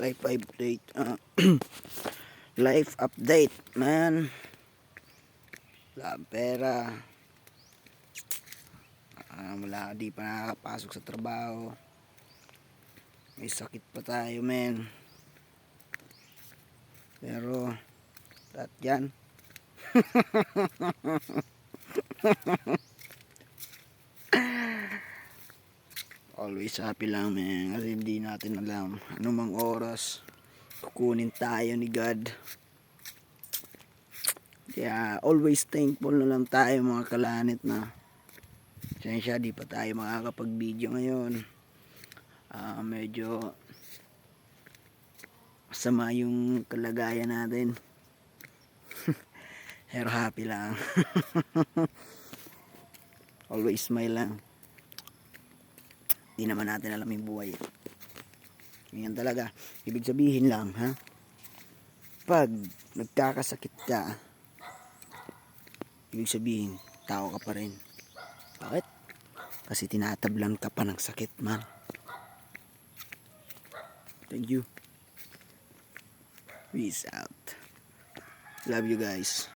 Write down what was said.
Life update. Life update, man. Wala ang pera. Wala, di pa nakakapasok sa trabaho. May sakit pa tayo, men. Pero, lahat yan. Always happy lang, man. Kasi hindi natin alam anumang oras kukunin tayo ni God. Kaya always thankful na lang tayo, mga kalanit, na sensya di pa tayo makakapag-video ngayon. Medyo masama yung kalagayan natin. Pero happy lang. Always smile lang. Di naman natin alam yung buhay. Ganyan talaga. Ibig sabihin lang, ha? Pag nagkakasakit ka, ibig sabihin, tao ka pa rin. Bakit? Kasi tinatablan ka pa ng sakit, man. Thank you. Peace out. Love you guys.